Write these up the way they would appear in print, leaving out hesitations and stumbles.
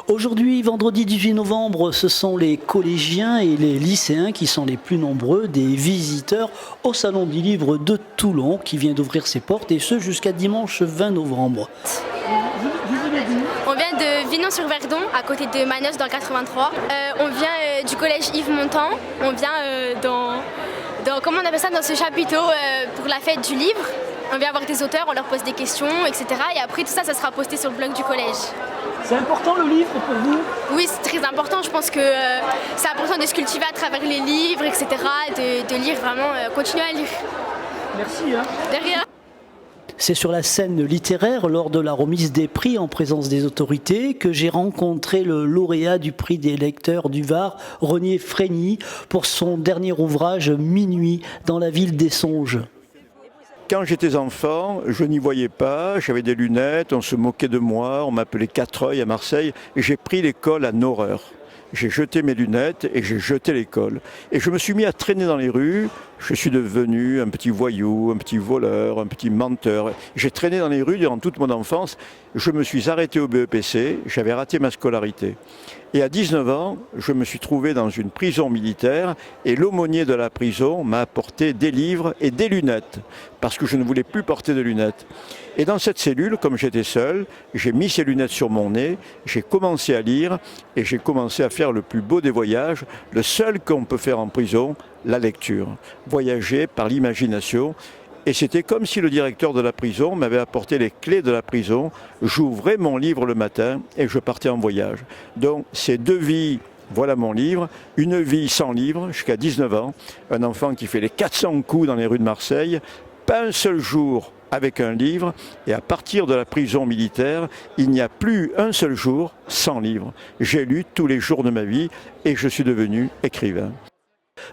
Aujourd'hui, vendredi 18 novembre, ce sont les collégiens et les lycéens qui sont les plus nombreux des visiteurs au Salon du Livre de Toulon qui vient d'ouvrir ses portes et ce jusqu'à dimanche 20 novembre. On vient de Vinon-sur-Verdon, à côté de Manos dans le 83. On vient du collège Yves Montand. On vient comment on appelle ça, dans ce chapiteau pour la fête du livre. On vient voir des auteurs, on leur pose des questions, etc. Et après tout ça, ça sera posté sur le blog du collège. C'est important le livre pour vous? Oui, c'est très important. Je pense que c'est important de se cultiver à travers les livres, etc. De lire vraiment, continuer à lire. Merci. Derrière. C'est sur la scène littéraire, lors de la remise des prix en présence des autorités, que j'ai rencontré le lauréat du prix des lecteurs du Var, Renier Frény, pour son dernier ouvrage Minuit dans la ville des songes. Quand j'étais enfant, je n'y voyais pas, j'avais des lunettes, on se moquait de moi, on m'appelait Quatre-Œils à Marseille, et j'ai pris l'école en horreur. J'ai jeté mes lunettes et j'ai jeté l'école. Et je me suis mis à traîner dans les rues. Je suis devenu un petit voyou, un petit voleur, un petit menteur. J'ai traîné dans les rues durant toute mon enfance. Je me suis arrêté au BEPC, j'avais raté ma scolarité. Et à 19 ans, je me suis trouvé dans une prison militaire et l'aumônier de la prison m'a apporté des livres et des lunettes parce que je ne voulais plus porter de lunettes. Et dans cette cellule, comme j'étais seul, j'ai mis ces lunettes sur mon nez, j'ai commencé à lire et j'ai commencé à faire le plus beau des voyages, le seul qu'on peut faire en prison, la lecture. Voyager par l'imagination. Et c'était comme si le directeur de la prison m'avait apporté les clés de la prison. J'ouvrais mon livre le matin et je partais en voyage. Donc ces deux vies, voilà mon livre. Une vie sans livre jusqu'à 19 ans. Un enfant qui fait les 400 coups dans les rues de Marseille. Pas un seul jour avec un livre. Et à partir de la prison militaire, il n'y a plus un seul jour sans livre. J'ai lu tous les jours de ma vie et je suis devenu écrivain.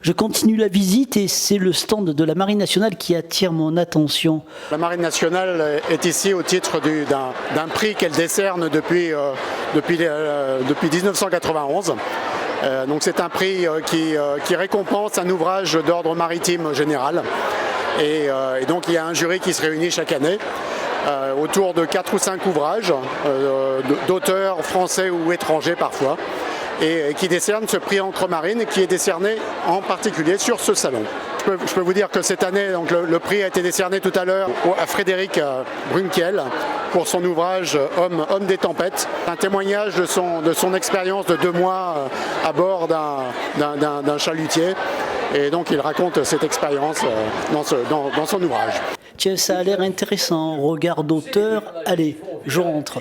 Je continue la visite et c'est le stand de la Marine nationale qui attire mon attention. La Marine nationale est ici au titre d'un prix qu'elle décerne depuis 1991. Donc c'est un prix qui récompense un ouvrage d'ordre maritime général. Et donc il y a un jury qui se réunit chaque année autour de 4 ou 5 ouvrages d'auteurs français ou étrangers parfois. Et qui décerne ce prix Encre Marine qui est décerné en particulier sur ce salon. Je peux vous dire que cette année, donc le prix a été décerné tout à l'heure à Frédéric Brunkel pour son ouvrage Homme des tempêtes, un témoignage de son expérience de 2 mois à bord d'un chalutier. Et donc il raconte cette expérience dans son ouvrage. Tiens, ça a l'air intéressant, regard d'auteur. Allez, je rentre.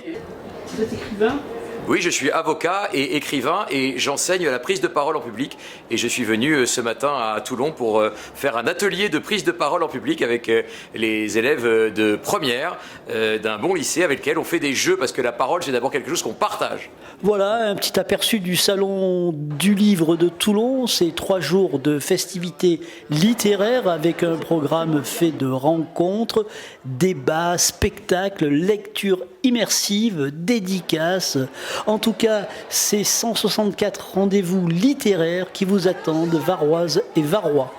Vous êtes écrivain ? Oui, je suis avocat et écrivain et j'enseigne la prise de parole en public. Et je suis venu ce matin à Toulon pour faire un atelier de prise de parole en public avec les élèves de première d'un bon lycée avec lequel on fait des jeux parce que la parole, c'est d'abord quelque chose qu'on partage. Voilà, un petit aperçu du Salon du Livre de Toulon. C'est 3 jours de festivités littéraires avec un programme fait de rencontres, débats, spectacles, lectures immersives, dédicaces. En tout cas, c'est 164 rendez-vous littéraires qui vous attendent, Varoises et Varois.